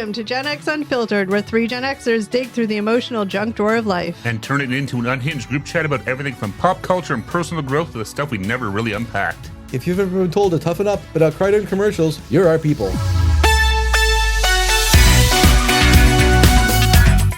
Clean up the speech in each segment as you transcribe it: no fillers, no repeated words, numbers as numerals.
Welcome to Gen X Unfiltered, where three Gen Xers dig through the emotional junk drawer of life. And turn it into an unhinged group chat about everything from pop culture and personal growth to the stuff we never really unpacked. If you've ever been told to toughen up but outcried during commercials, you're our people.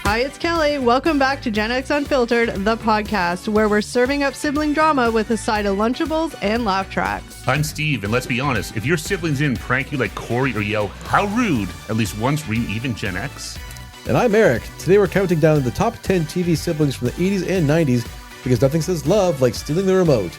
Hi, it's Kelly. Welcome back to Gen X Unfiltered, the podcast, where we're serving up sibling drama with a side of Lunchables and laugh tracks. I'm Steve, and let's be honest, if your siblings didn't prank you like Corey or yell, "How rude," at least once, were you even Gen X? And I'm Eric. Today we're counting down the top 10 TV siblings from the 80s and 90s because nothing says love like stealing the remote.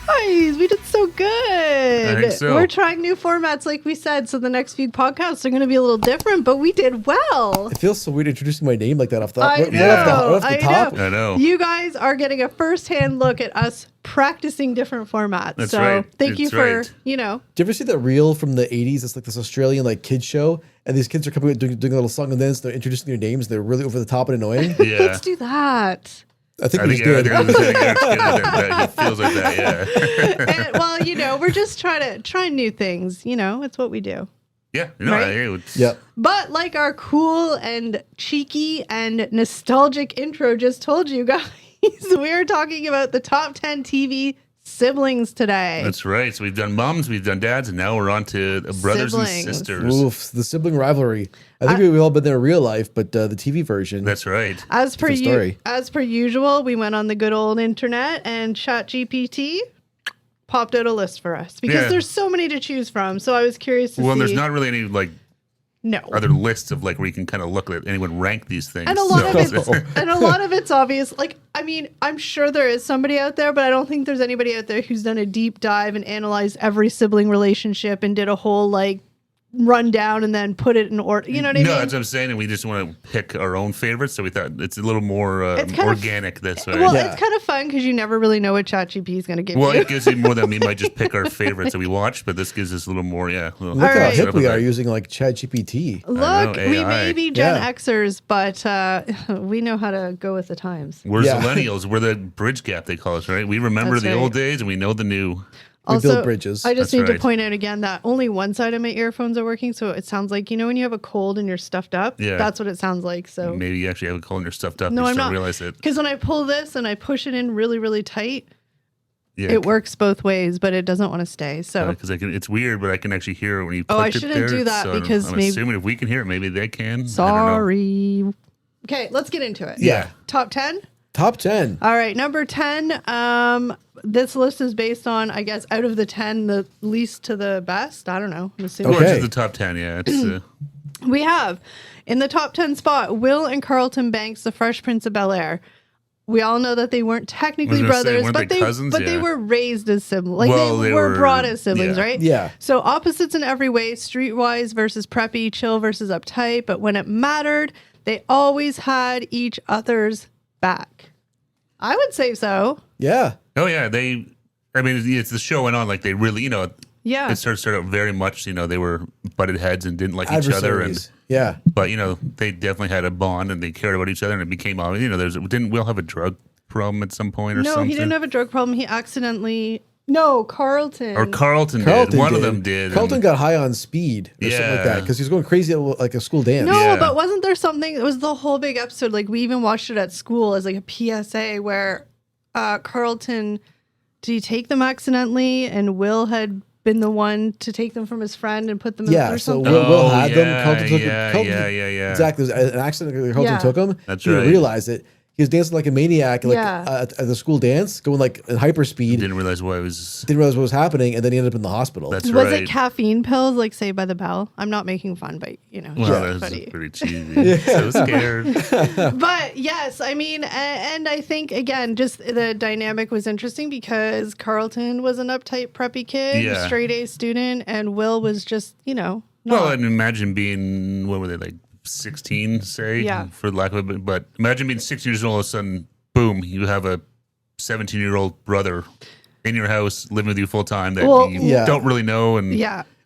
Guys, we did so good. I think so. We're trying new formats, like we said, so the next few podcasts are going to be a little different, but we did well. It feels so weird introducing my name like that off the top. I know. I know. You guys are getting a first-hand look at us practicing different formats. That's so right. thank you for, Do you ever see that reel from the 80s? It's like this Australian like kids show, and these kids are coming out doing a little song and dance. They're introducing their names. They're really over the top and annoying. Yeah. Let's do that. I think we just did. It feels like that, yeah. And, well, we're just trying new things. It's what we do. Yeah, right? Yeah. But like our cool and cheeky and nostalgic intro just told you guys, we're talking about the top 10 TV siblings today. That's right. So we've done moms, we've done dads, and now we're on to brothers Siblings. and sisters. Oof, the sibling rivalry. I think we've all been there in real life, but the TV version. That's right. As per story. as per usual, we went on the good old internet and ChatGPT popped out a list for us because there's so many to choose from. So I was curious to see. Well, there's not really any No. other lists of where you can kind of look at anyone rank these things. And a lot of it's obvious. I'm sure there is somebody out there, but I don't think there's anybody out there who's done a deep dive and analyzed every sibling relationship and did a whole rundown and then put it in order. You know what I mean? No, that's what I'm saying. And we just want to pick our own favorites. So we thought it's a little more organic this way. Well, it's kind of fun because you never really know what ChatGPT is going to give you. Well, it gives you more than we might just pick our favorites that we watch, but this gives us a little more, Look how hip we are using ChatGPT. Look, we may be Gen Xers, but we know how to go with the times. We're millennials. We're the bridge gap, they call us, right? We remember the old days and we know the new. We build bridges. I just need to point out again that only one side of my earphones are working, so it sounds like, when you have a cold and you're stuffed up, that's what it sounds like. So maybe you actually have a cold and you're stuffed up. No, you I'm not. Realize it. Because when I pull this and I push it in really, really tight, it works both ways, but it doesn't want to stay. So because it's weird, but I can actually hear it when you click I shouldn't do that because I'm assuming if we can hear it, maybe they can. Sorry. Okay, let's get into it. Yeah. Top 10? Top 10. All right, number 10. This list is based on, I guess, out of the 10, the least to the best. I don't know. I'm assuming. Well, it's the top 10, yeah. It's, we have, in the top 10 spot, Will and Carlton Banks, the Fresh Prince of Bel-Air. We all know that they weren't technically brothers, but they were raised as siblings. They were brought as siblings, right? Yeah. So opposites in every way, streetwise versus preppy, chill versus uptight. But when it mattered, they always had each other's back. I would say so. Yeah. Oh, yeah. It's the show went on they really, Yeah. it started out very much, they were butted heads and didn't like each other. But, they definitely had a bond and they cared about each other and it became, didn't Will have a drug problem at some point or something? No, he didn't have a drug problem. He accidentally... No, Carlton. Or Carlton did. One of them did. Carlton got high on speed or something like that because he was going crazy at a school dance. No, but wasn't there something? It was the whole big episode. We even watched it at school as a PSA where Carlton, did he take them accidentally and Will had been the one to take them from his friend and put them in or something? So Will had them. Carlton took them. Yeah. Exactly. It was an accident. Carlton took them. That's he right. didn't realize it. He was dancing like a maniac at the school dance, going in hyper speed. Didn't realize what was happening, and then he ended up in the hospital. That's Was it caffeine pills like Saved by the Bell? I'm not making fun, but that's pretty cheesy. So scared. But yes, and I think again, just the dynamic was interesting because Carlton was an uptight, preppy kid, straight A student, and Will was just not. Well, and imagine being, what were they 16, say, for lack of it. But imagine being 16 years old, all of a sudden, boom, you have a 17-year-old brother in your house living with you full time that you don't really know. And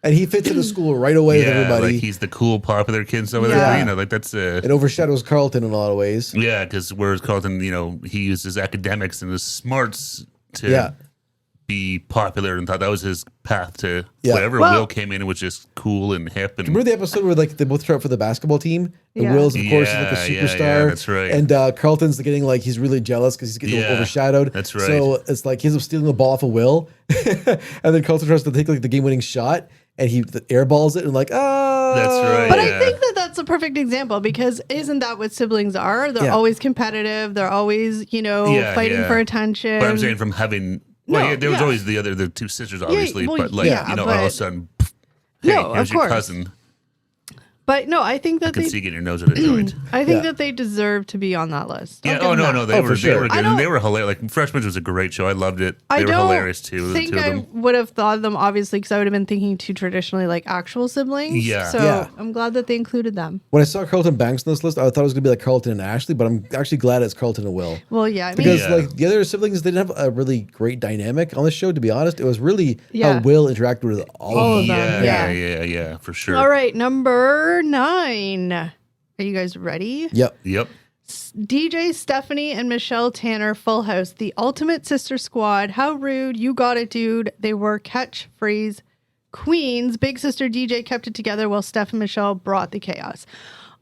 and he fits into school right away with everybody. He's the cool, popular kid and stuff like that. That's... it overshadows Carlton in a lot of ways. Yeah, because whereas Carlton, he uses academics and his smarts to be popular and thought that was his path to Yeah. whatever. Well- Will came in and was just cool and hip. And Remember the episode where like they both try out for the basketball team? And Yeah. Will's, of course, is like a Yeah, superstar. yeah, that's right. And Carlton's getting like, he's really jealous because he's getting Yeah, overshadowed. that's right. So it's like he ends up stealing the ball off of Will. And then Carlton tries to take like the game winning shot and he airballs it and like, That's right. But yeah. I think that that's a perfect example because isn't that what siblings are? They're Yeah. always competitive. They're always, Yeah, fighting yeah. for attention. But I'm saying from having, well, No, yeah, there was yeah. always the two sisters, obviously, well, but like, yeah, all of a but- sudden, hey, No, here's of your course. cousin. But no, I think I that can they see getting your nose at a joint. I think Yeah. that they deserve to be on that list. Don't Yeah. give Oh them no, that. no, they Oh, were for they sure. were I good. don't- They were hilarious. Like Freshman was a great show. I loved it. I They were don't hilarious too. The think two of I them. would have thought of them obviously because I would have been thinking too traditionally like actual siblings. Yeah. So Yeah. I'm glad that they included them. when I saw Carlton Banks on this list, I thought it was going to be like Carlton and Ashley, but I'm actually glad it's Carlton and Will. Well, yeah, I mean, Because Yeah. like the other siblings, they didn't have a really great dynamic on the show, to be honest. It was really Yeah. how Will interacted with all All of of them. them. Yeah, Yeah. yeah, for sure. all right, number 9. Are you guys ready? Yep. Yep. DJ Stephanie and Michelle Tanner, Full House, the ultimate sister squad. How rude. You got it, dude. They were catchphrase queens. Big sister DJ kept it together while Steph and Michelle brought the chaos.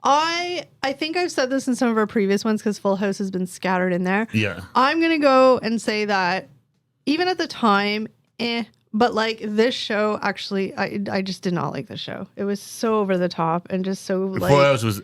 I think I've said this in some of our previous ones because Full House has been scattered in there. Yeah. I'm going to go and say that even at the time, but like this show, actually, I just did not like this show. It was so over the top and just so like... Full House was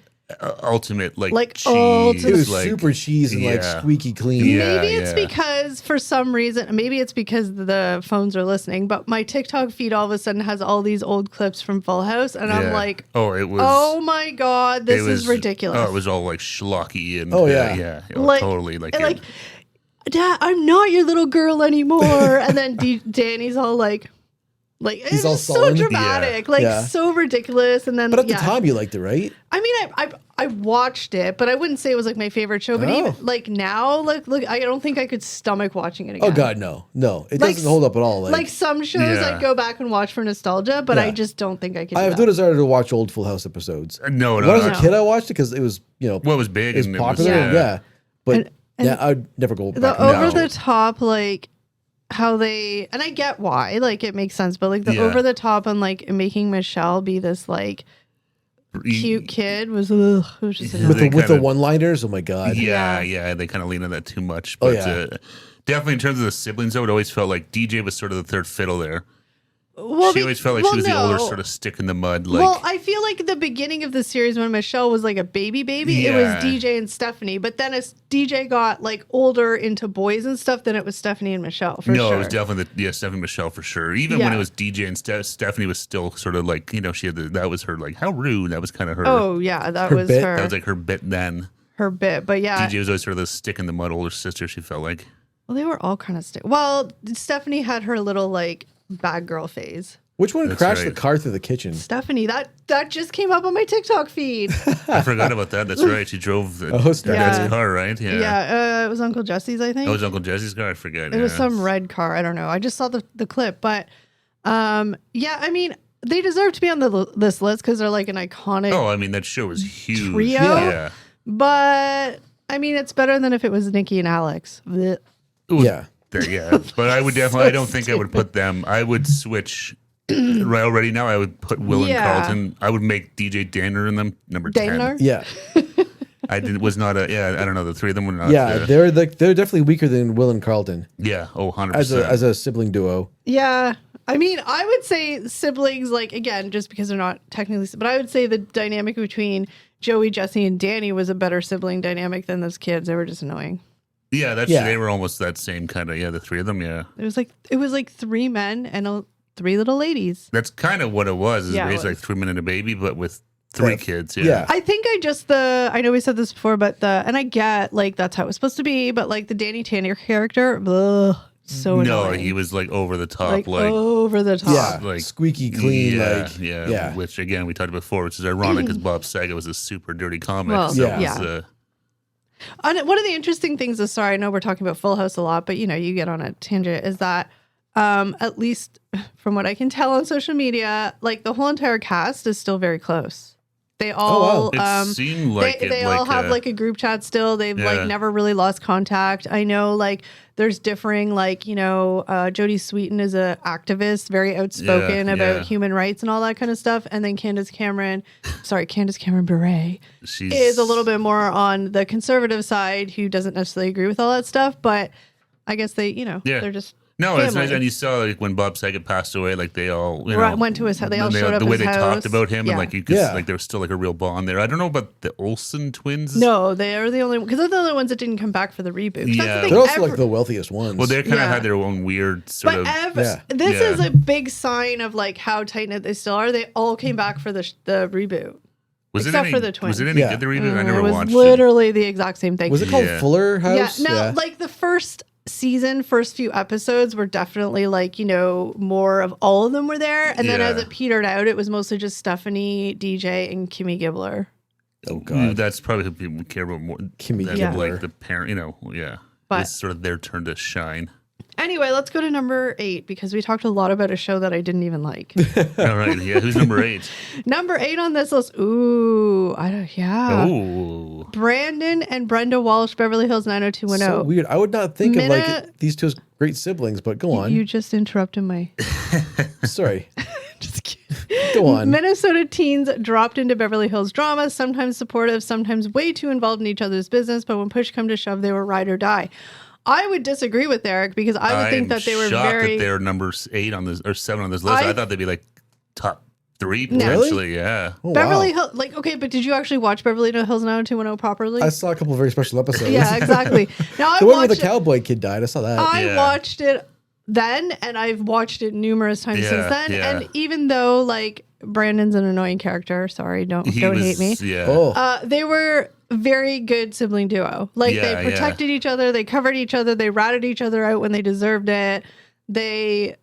ultimate, like cheese. ultimate- It was like, super cheese and like yeah. squeaky clean. Yeah. Maybe it's because for some reason, maybe it's because the phones are listening, but my TikTok feed all of a sudden has all these old clips from Full House. And I'm Yeah. like, oh, it was. oh my God, this it was, is ridiculous. Oh, it was all like schlocky and Oh, yeah. yeah, Like- totally like, and like, Dad, I'm not your little girl anymore. And then Danny's all like it's all just so sullen. dramatic, Yeah. so ridiculous. And then, But at the time, you liked it, right? I mean, I watched it, but I wouldn't say it was like my favorite show. But Oh. even like now, look, I don't think I could stomach watching it again. Oh God, no. It Like, doesn't hold up at all. Like some shows Yeah. I'd go back and watch for nostalgia, but I Yeah. just don't think I could. I do have that. no desire to watch old Full House episodes. no, When I was no, a No. kid, I watched it because it was, what was big it was and popular. it was, Yeah. But And- yeah, I'd never go back. The and watch over the it. top, like how they, and I get why, like it makes sense, but like the Yeah. over the top and like making Michelle be this like cute kid was, it was just Yeah. annoying. with they the kinda- one-liners. Oh my God. Yeah, they kind of lean on that too much. Oh, But yeah. definitely in terms of the siblings, though, it always felt like DJ was sort of the third fiddle there. Well, She always felt like she was the older sort of stick in the mud. Like, well, I feel like the beginning of the series when Michelle was like a baby, it was Yeah. DJ and Stephanie. But then as DJ got like older into boys and stuff, then it was Stephanie and Michelle for no, sure. it was definitely Stephanie Michelle for sure. Even when Yeah. it was DJ and Stephanie was still sort of like, she had that was her like, how rude. That was kind of her. Oh yeah, that Her was bit? her That was like her bit then. her bit. But yeah, DJ was always sort of the stick in the mud older sister, she felt like. well, they were all kind of well, Stephanie had her little like bad girl phase. Which one That's crashed right. the car through the kitchen? Stephanie, that just came up on my TikTok feed. I forgot about that. That's right. She drove the Oh, snap. dad's Yeah. car, right? Yeah. Yeah, it was Uncle Jesse's, I think. That was Uncle Jesse's car. I forget. It was yeah. some red car. I don't know. I just saw the clip, but yeah, I mean, they deserve to be on this list because they're like an iconic. Oh, I mean, that show was huge. Trio? Yeah. But I mean, it's better than if it was Nikki and Alex. Blech. It was- Yeah. Yeah. But I would definitely, I don't think I would put them, I would switch right already now. I would put Will and Yeah. Carlton. I would make DJ Danner in them number Dangler? 10. Yeah. I was not I don't know. The three of them were not. Yeah. They're definitely weaker than Will and Carlton yeah. Oh, 100%. as a sibling duo. Yeah. I mean, I would say siblings, like, again, just because they're not technically, but I would say the dynamic between Joey, Jesse, and Danny was a better sibling dynamic than those kids. They were just annoying. yeah, Yeah. they were almost that same kind of, the three of them, yeah. It was like 3 men and 3 little ladies. That's kind of what it was. Is Yeah, it raised like was. 3 men and a baby, but with 3 Yeah. kids. Yeah. I think I know we said this before, but and I get like that's how it was supposed to be, but like the Danny Tanner character, ugh, so No, annoying. he was like over the top, like over the top. Yeah. like Squeaky clean. yeah, like, yeah, Which again we talked about before, which is ironic because Bob Saget was a super dirty comic. Well, so yeah. it was, And one of the interesting things is, sorry, I know we're talking about Full House a lot, but you get on a tangent, is that at least from what I can tell on social media, like the whole entire cast is still very close. They all It seemed like they all have like a group chat still. They've like never really lost contact. I know like there's differing like, Jodie Sweetin is a activist, very outspoken about human rights and all that kind of stuff. And then Candace Cameron Bure is a little bit more on the conservative side, who doesn't necessarily agree with all that stuff, but I guess they, they're just No, it's nice. And you saw like when Bob Saget passed away, like they all went to his house. They all showed up. The way his they house. talked about him, and like you could like there was still like a real bond there. I don't know about the Olsen twins. No, they are the only because they're the only ones that didn't come back for the reboot. Yeah, they're also like the wealthiest ones. Well, they kind of had their own weird sort of. This is a big sign of like how tight knit they still are. They all came back for the reboot. Except for the twins. Was it any good, the reboot? I never watched it. It was literally the exact same thing. Was it called Fuller House? Yeah. No, like the first few episodes were definitely like, more of all of them were there. And then as it petered out, it was mostly just Stephanie, DJ, and Kimmy Gibbler. Oh, God. That's probably who people care about more. Kimmy Gibbler. Like the parent, But it's sort of their turn to shine. Anyway, let's go to number 8 because we talked a lot about a show that I didn't even like. All right. Yeah. Who's number 8? Number 8 on this list. Ooh. Ooh. Brandon and Brenda Walsh, Beverly Hills 90210. So weird. I would not think of like these two as great siblings, but go on. You just interrupted my. Sorry. Just kidding. Go on. Minnesota teens dropped into Beverly Hills drama, sometimes supportive, sometimes way too involved in each other's business, but when push come to shove, they were ride or die. I would disagree with Eric because I would think that they were that they're number 8 on this or 7 on this list. I thought they'd be like top 3 potentially. Yeah. Oh, Beverly Hills, but did you actually watch Beverly Hills 90210 properly? I saw a couple of very special episodes. Yeah, exactly. Now the one where the cowboy kid died. I saw that. I watched it then, and I've watched it numerous times since then. Yeah. And even though like Brandon's an annoying character, sorry, don't hate me. Yeah. They were very good sibling duo. Like they protected each other, they covered each other, they ratted each other out when they deserved it. They,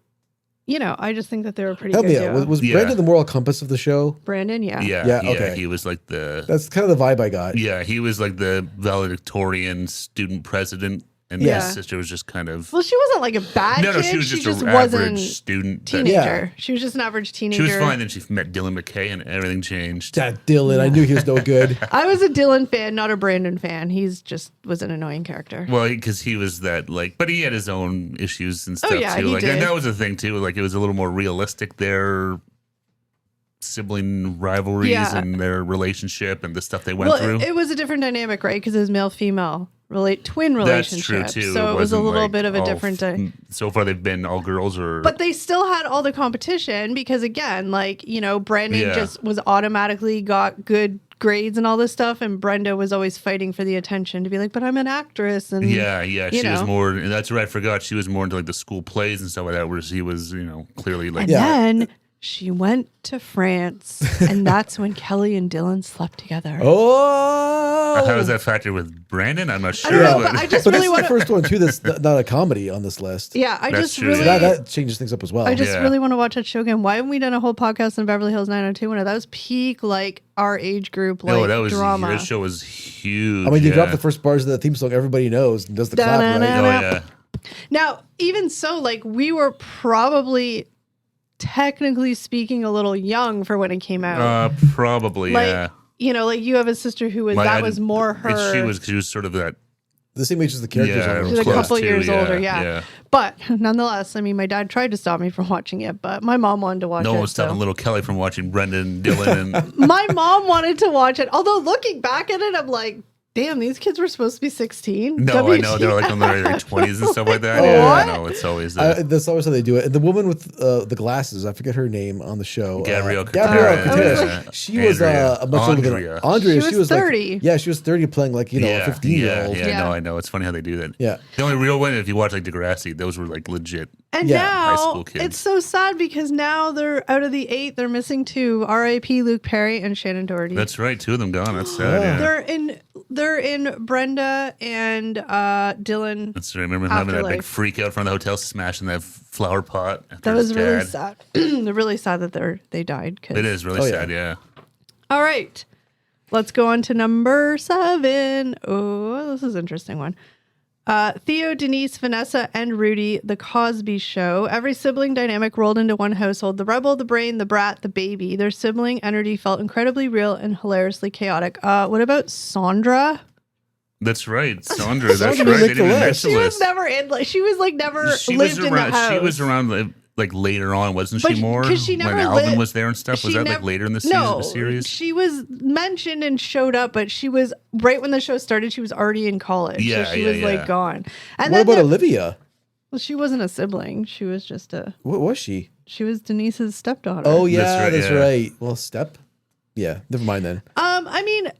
I just think that they were pretty good. Duo. Was Brandon the moral compass of the show? Brandon, yeah. Okay. He was like that's kind of the vibe I got. Yeah, he was like the valedictorian student president. And his sister was just kind of... Well, she wasn't like a bad kid. No, she was just an average student. Teenager. She was just an average teenager. She was fine. Then she met Dylan McKay and everything changed. That Dylan. I knew he was no good. I was a Dylan fan, not a Brandon fan. He's just was an annoying character. Well, because he was that but he had his own issues and stuff too. He did. And that was the thing too. Like it was a little more realistic, their sibling rivalries and their relationship and the stuff they went through. It was a different dynamic, right? Because it was male-female. Twin relationship. That's true too. So it was a little bit of a different so far they've been all girls but they still had all the competition because again, Brandon just was automatically got good grades and all this stuff, and Brenda was always fighting for the attention to be like, but I'm an actress, and she was more, and that's right, I forgot she was more into like the school plays and stuff like that, whereas he was, clearly like then she went to France, and that's when Kelly and Dylan slept together. Oh, how does that factor with Brandon? I'm not sure. But I just really want the first one too. That's not a comedy on this list. Yeah, that changes things up as well. I just really want to watch that show again. Why haven't we done a whole podcast on Beverly Hills 90210? That was peak our age group drama. That show was huge. I mean, you drop the first bars of the theme song everybody knows and does the clap, right? Oh yeah. Now, even so, we were probably, technically speaking, a little young for when it came out. Probably, yeah. You have a sister who was was more her. She was sort of that. The same age as the characters. Yeah, she's a couple years older. Yeah. But nonetheless, I mean, my dad tried to stop me from watching it, but my mom wanted to watch it. No one was stopping little Kelly from watching Brendan and Dylan. And my mom wanted to watch it. Although looking back at it, I'm like, damn, these kids were supposed to be 16. No, I know. They're like in their 20s and stuff like that. I know. It's always that. That's always how they do it. And the woman with the glasses, I forget her name on the show. Gabrielle Cartera. She was a much older than Andrea. She was 30. She was 30 playing a 15-year-old. Yeah, no, I know. It's funny how they do that. Yeah. The only real one, if you watch Degrassi, those were legit. And high school kids. It's so sad because now they're out of the 8, they're missing 2. R.I.P. Luke Perry and Shannon Doherty. That's right. 2 of them gone. That's sad. Yeah. They're in Brenda and Dylan. That's right. I remember having that big freak out from the hotel, smashing that flower pot. That was really sad. They're really sad that they died. It is really sad. Yeah. All right. Let's go on to number 7. Oh, this is an interesting one. Theo, Denise, Vanessa, and Rudy, The Cosby Show. Every sibling dynamic rolled into one household. The rebel, the brain, the brat, the baby. Their sibling energy felt incredibly real and hilariously chaotic. What about Sandra? That's right, Sandra. That's Sandra right. didn't They didn't make the mention She the was list. never in. Like, she was like never She lived was in the around. house. She was around like later on, wasn't But she? More 'cause she never when Alvin lived- was there and stuff. Was She that like never- later in the No, series? she was mentioned and showed up, but she was right when the show started. She was already in college, Yeah, so she yeah, was yeah. like gone. And What then about Olivia? well, she wasn't a sibling. She was just What was she? she was Denise's stepdaughter. Oh yeah, That's that's right, right. yeah. Well, Step. Yeah, never mind then. I mean,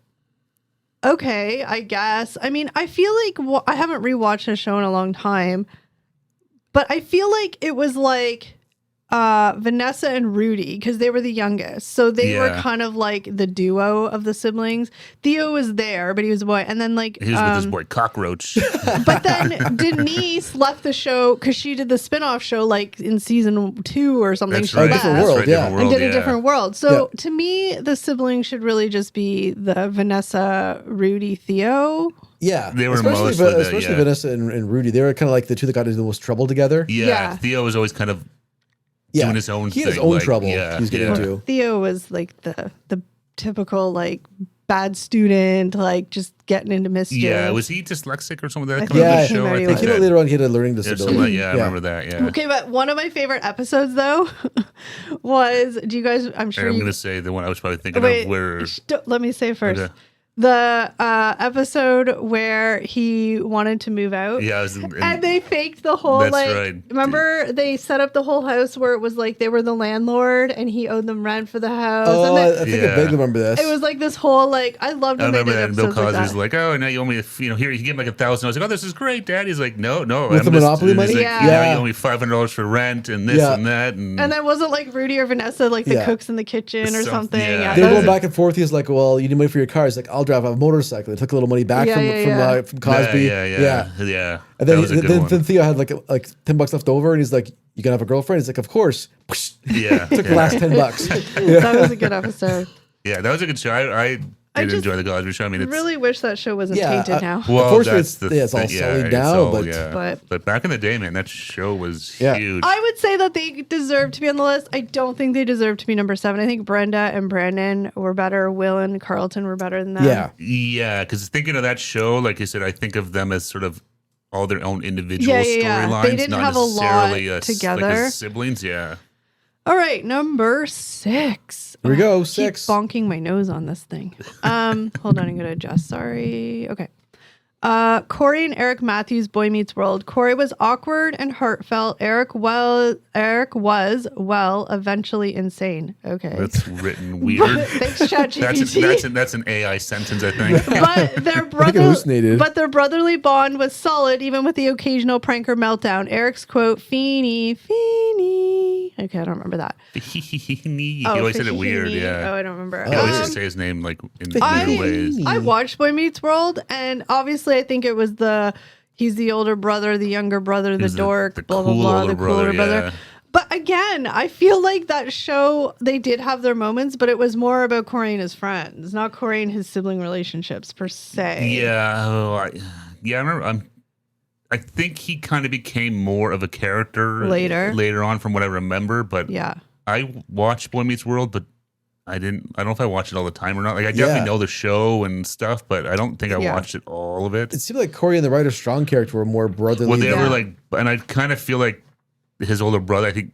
okay, I guess. I mean, I feel like I haven't rewatched the show in a long time, but I feel like it was like Vanessa and Rudy because they were the youngest, so they were Yeah. kind of like the duo of the siblings. Theo was there, but he was a boy, and then like He was with his boy Cockroach. but then Denise left the show because she did the spin-off show like in season 2 or something. That's She right. left. Different That's world, right, yeah. different And world, did a yeah. different world. So to me, the siblings should really just be the Vanessa, Rudy, Theo. Yeah, They were especially, mostly the- especially yeah. Vanessa and Rudy. They were kind of like the two that got into the most trouble together. Yeah, Theo was always kind of Yeah, doing his own he thing. had his own like, trouble. Yeah, he was getting yeah. into. Theo was like the typical like bad student, like just getting into mischief. Yeah, was he dyslexic or something like that? I think Coming up he the came show? out I he think was. He came out that- later on. He had a learning there's disability. something- yeah, I remember that. Yeah. Okay, but one of my favorite episodes though was, do you guys, I'm sure I'm you going to say the one I was probably thinking wait, of where let me say first. Okay. The episode where he wanted to move out. yeah, I was And they faked the whole That's like. right. Remember, they set up the whole house where it was like they were the landlord and he owed them rent for the house. Oh, and I think Yeah. I vaguely remember this. it was like this whole like I loved I when they remember did that. And Bill episodes like Cosby's that. like, "Oh, now you owe me, here you give him like 1,000." I was like, "Oh, this is great, Dad." He's like, "No, no." With the I'm just- Monopoly and he's money? like, Yeah. Now Yeah. you owe me $500 for rent and this Yeah. and that, and And then wasn't like Rudy or Vanessa like the Yeah. cooks in the kitchen or Some- something? yeah. they that were was- going back and forth. He was like, "Well, you need money for your car." He's like, "I'll drive a motorcycle." They took a little money back Yeah, yeah, from Cosby. yeah. And that then, was a good then one. Theo had like $10 left over, and he's like, "You gonna have a girlfriend?" He's like, "Of course." Yeah, Took the yeah. last $10. that was a good episode. Yeah, that was a good show. I did just enjoy the Cosby Show. I mean, it's Really wish that show wasn't Yeah, tainted now. well, Unfortunately, that's it's all thing. sullied it's now, all- but- But- back in the day, man, that show was Yeah. huge. I would say that they deserve to be on the list. I don't think they deserve to be number 7. I think Brenda and Brandon were better. Will and Carlton were better than them. Yeah, Yeah, because thinking of that show, like I said, I think of them as sort of all their own individual Yeah. storylines. They didn't not have a lot necessarily together. Like as siblings. Yeah, All right, number 6. Here we go, Keep 6. bonking my nose on this thing. Hold on, I'm gonna adjust. Sorry. Okay. Corey and Eric Matthews, Boy Meets World. Corey was awkward and heartfelt. Eric was eventually insane. Okay. that's written weird. Thanks, ChatGPT. that's an AI sentence, I think. But their hallucinated. brotherly bond was solid, even with the occasional prank or meltdown. Eric's quote, "Feeny, Feeny." Okay, I don't remember that. he always said it weird. Feeny. Yeah, Oh, I don't remember. he always just say his name like in weird ways. I watched Boy Meets World, and obviously, I think it was he's the older brother, the younger brother, the He's dork, the blah blah cool blah, older the cool older brother, brother. yeah. But again, I feel like that show, they did have their moments, but it was more about Corey and his friends, not Corey and his sibling relationships per se. Yeah, I remember. I think he kind of became more of a character later on, from what I remember. But Yeah. I watched Boy Meets World, but I don't know if I watched it all the time or not. Like I definitely know the show and stuff, but I don't think I watched it all of it. It seemed like Corey and the Ryder Strong character were more brotherly. Well, they than- were like, and I kind of feel like his older brother. I think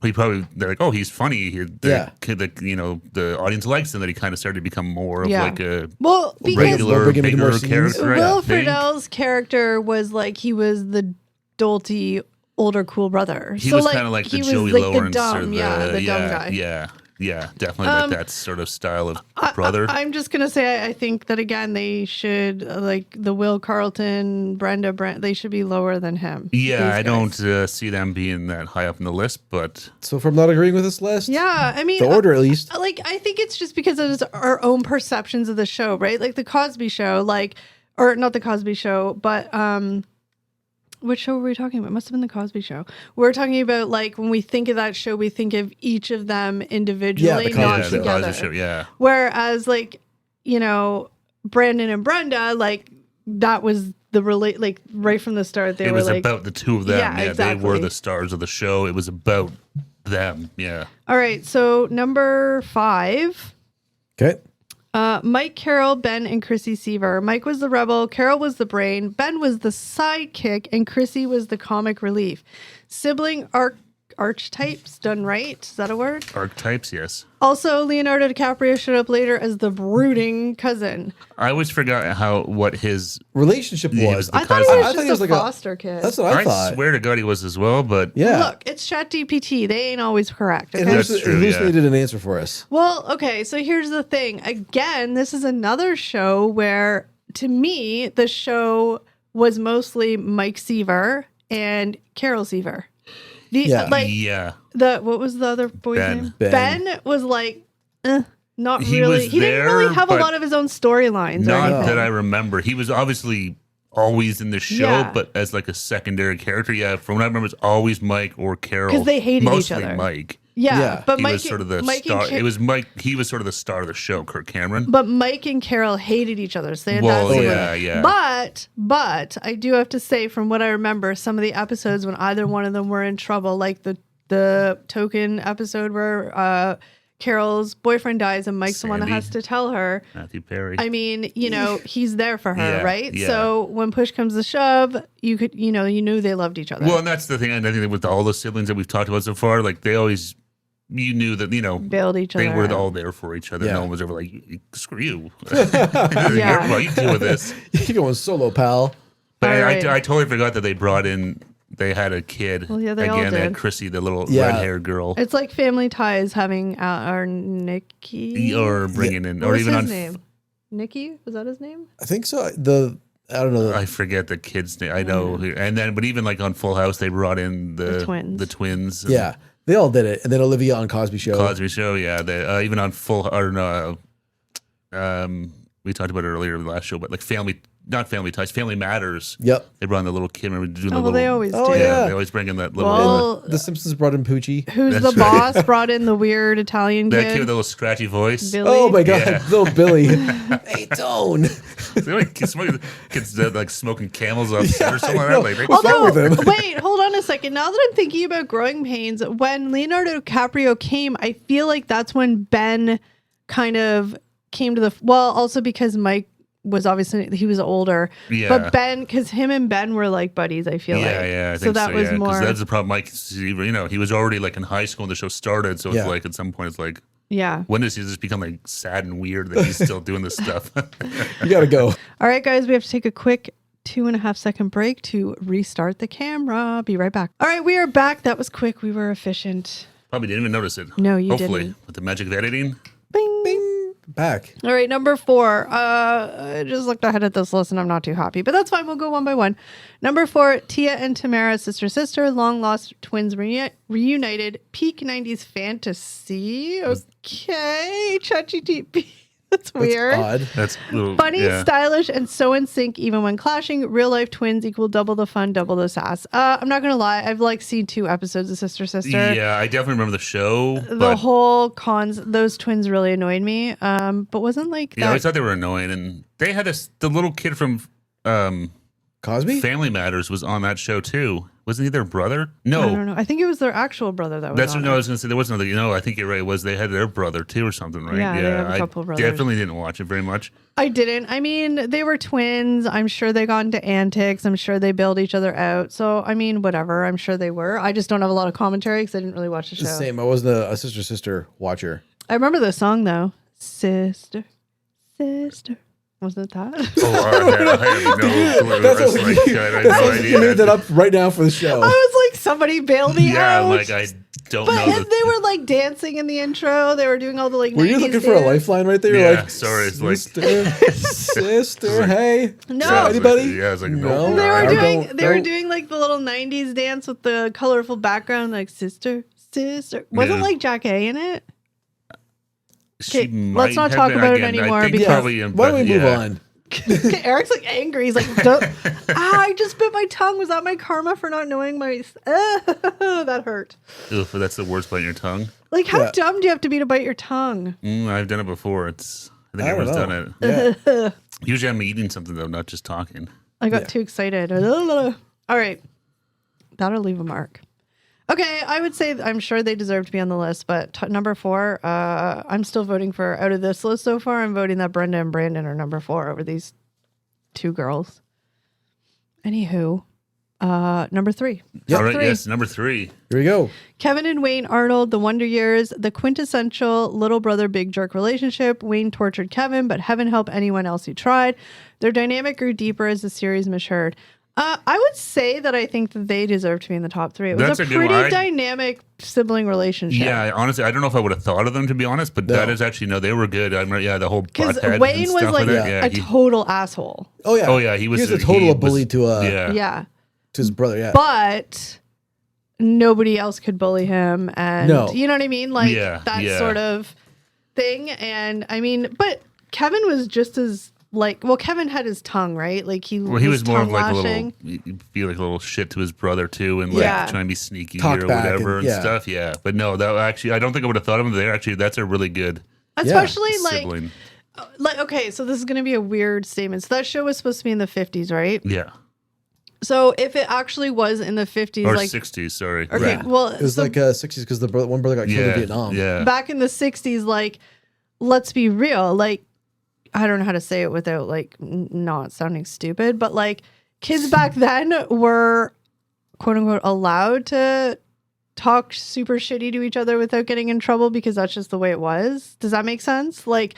they're like, oh, he's funny. The audience likes him. That he kind of started to become more of like a Well, because regular, Bring him into more bigger scenes. character. I Will think. Friedle's character was like, he was the dolty older cool brother. He was kind of like the Joey Lawrence dumb, or the dumb guy. Yeah, definitely like that sort of style of brother. I'm just gonna say, I think that again, they should like the Will, Carlton, Brenda, they should be lower than him. Yeah, these I guys. don't see them being that high up in the list, but So if I'm not agreeing with this list, Yeah, I mean, the order at least. like I think it's just because of our own perceptions of the show, right? Like the Cosby Show, or not the Cosby Show, but which show were we talking about? It must have been the Cosby Show. We're talking about like when we think of that show, we think of each of them individually, the Cosby not Show. the together. Cosby Show, yeah. Whereas like, Brandon and Brenda, like that was like right from the start, they It were was like, about the two of them. Yeah, They exactly. were the stars of the show. It was about them. Yeah. all right. So number 5, Okay. Mike, Carol, Ben, and Chrissy Seaver. Mike was the rebel, Carol was the brain, Ben was the sidekick, and Chrissy was the comic relief. Sibling archetypes done right. Is that a word? Archetypes, yes. Also, Leonardo DiCaprio showed up later as the brooding cousin. I always forgot what his Relationship He was. was the I thought cousin. he I was thought he just was a like a- foster kid. That's what I I thought. swear to God he was as well, but Yeah. Look, it's ChatGPT. They ain't always correct. It Okay? That's true, hallucinated an answer for us. Well, okay, so here's the thing. Again, this is another show where, to me, the show was mostly Mike Seaver and Carol Seaver. Yeah. yeah. What was the other boy's Ben. name? Ben. Ben was like, not He really. was He didn't really there, have a but lot of his own storylines or Not anything. that I remember. He was obviously always in the show, Yeah. but as like a secondary character. Yeah, from what I remember, it's always Mike or Carol. 'Cause they hated each Mostly other. Mike. Yeah, but He Mike, was sort of the Mike star. and Ca- It was Mike. He was sort of the star of the show. Kirk Cameron. But Mike and Carol hated each other. So Well, that's yeah. But I do have to say, from what I remember, some of the episodes when either one of them were in trouble, like the token episode where Carol's boyfriend dies and Mike's the one that Sandy. has to tell her. Matthew Perry. I mean, he's there for her, Yeah, right? yeah. So when push comes to shove, you knew they loved each other. Well, and that's the thing. And I think that with all the siblings that we've talked about so far, like they always, you knew that Bailed each other they were out. all there for each other. Yeah. No one was ever like, screw you. Well, you deal with this. You're going solo, pal. But All I right. totally forgot that they brought in. They had a kid. Well, yeah, they all Again, they had did. Chrissy, the little Yeah. red-haired girl, It's like Family Ties having our Nikki. or bringing in, What or was even his on. name? Nikki? Was that his name? I think so. I don't know. I forget the kid's name. I know, and then, but even like on Full House, they brought in The twins. The twins. Yeah, they all did it, and then Olivia on Cosby Show. Cosby Show. Yeah, they, even on Full. Or no, we talked about it earlier in the last show, but like not Family Ties, Family Matters. Yep. They brought in the little kid. Remember doing Oh, the well, little. they always Oh, do. yeah. They always bring in that little. Well, The Simpsons brought in Poochie. Who's That's the right. boss? Brought in the weird Italian that kid. kid with the little scratchy voice. Billy. Oh my God, Yeah. little Billy. Hey, don't. Kids like smoking Camels off set or something like that. Like, they- What's wrong with him? Wait, hold on a second. Now that I'm thinking about Growing Pains, when Leonardo DiCaprio came, I feel like that's when Ben kind of came to the. Well, also because Mike was obviously he was older, Yeah. but Ben, because him and Ben were like buddies. I feel like I so think that was yeah, 'cause more. that's the problem. Mike, he was already like in high school when the show started, so it's Yeah. like at some point it's like, Yeah. when does he just become like sad and weird that he's still doing this stuff? You gotta go. All right, guys, we have to take a quick 2.5-second break to restart the camera. Be right back. All right, we are back. That was quick. We were efficient. Probably didn't even notice it. No, you Hopefully, didn't. with the magic of editing. Bing. Bing. Back. All right, number 4. I just looked ahead at this list and I'm not too happy, but that's fine. We'll go one by one. Number 4, Tia and Tamara, sister, long lost twins reunited, peak 90s fantasy. Okay, ChatGPT. That's weird. Odd. That's a little, Funny, yeah. stylish, and so in sync even when clashing. Real life twins equal double the fun, double the sass. I'm not gonna lie, I've like seen 2 episodes of Sister. Yeah, I definitely remember the show. The But whole those twins really annoyed me. But wasn't like yeah, I always that. thought they were annoying, and they had the little kid from Cosby? Family Matters was on that show too. Wasn't he their brother? I No, don't know. I think it was their actual brother that was. that's on what I it. was going to say. There was another. I think you're right. They had their brother too, or something, right? Yeah, they have a couple I brothers. definitely didn't watch it very much. I didn't. I mean, they were twins. I'm sure they got into antics. I'm sure they bailed each other out. So, I mean, whatever. I'm sure they were. I just don't have a lot of commentary because I didn't really watch the show. The same. I wasn't a sister watcher. I remember the song though. Sister. Wasn't it that? Oh, I have no clue. That's I was what like, you- I had That's no what idea. you made that up right now for the show. I was like, somebody bailed me Yeah, out. I'm like, I don't but know. they were like dancing in the intro. They were doing all the like. Were you 90s looking for a dance. lifeline right there? Yeah, You're like, sorry, it's like- sister, hey. No. So, anybody? Yeah, I was like, No. no. They were I doing. don't- They were don't- doing like the little '90s dance with the colorful background, like sister. Wasn't Yeah. like Jack A in it? She Okay, might let's not have talk been, about it again, anymore I think because- probably Why don't we move yeah. on? Okay, Eric's like angry. He's like, I just bit my tongue. Was that my karma for not knowing my? That hurt. Ugh, but that's the worst bite in your tongue. Like, how Yeah. dumb do you have to be to bite your tongue? I've done it before. I think I don't everyone's know. done it. Yeah. Usually I'm eating something though, not just talking. I got too excited. All right. That'll leave a mark. Okay, I would say I'm sure they deserve to be on the list, but number 4, I'm still voting for, out of this list so far, I'm voting that Brenda and Brandon are number 4 over these 2 girls. Anywho, number 3. Yep. All right, yes, number 3. Here we go. Kevin and Wayne Arnold, The Wonder Years, the quintessential little brother big jerk relationship. Wayne tortured Kevin, but heaven help anyone else who tried. Their dynamic grew deeper as the series matured. I would say that I think that they deserve to be in the top 3. It was a pretty dynamic sibling relationship. Yeah, honestly, I don't know if I would have thought of them, to be honest, but that is actually, no, they were good. I remember, the whole because Wayne was like a total asshole. Oh, yeah. Oh, yeah, he was a total bully to to his brother, yeah. But nobody else could bully him, and you know what I mean? Like, that sort of thing. And I mean, but Kevin was just as... Kevin had his tongue, right? Like he was more of like lashing. Be like a little shit to his brother too, and like trying to be sneaky or whatever and stuff. Yeah, but no, that actually, I don't think I would have thought of him there. Actually, that's a really good, especially sibling. Okay, so this is going to be a weird statement. So that show was supposed to be in the 50s, right? Yeah. So if it actually was in the 50s, or 60s, sorry. Okay, well, it was 60s because the one brother got killed in Vietnam. Yeah. Back in the 60s, let's be real, I don't know how to say it without not sounding stupid, but kids back then were quote unquote allowed to talk super shitty to each other without getting in trouble because that's just the way it was. Does that make sense? I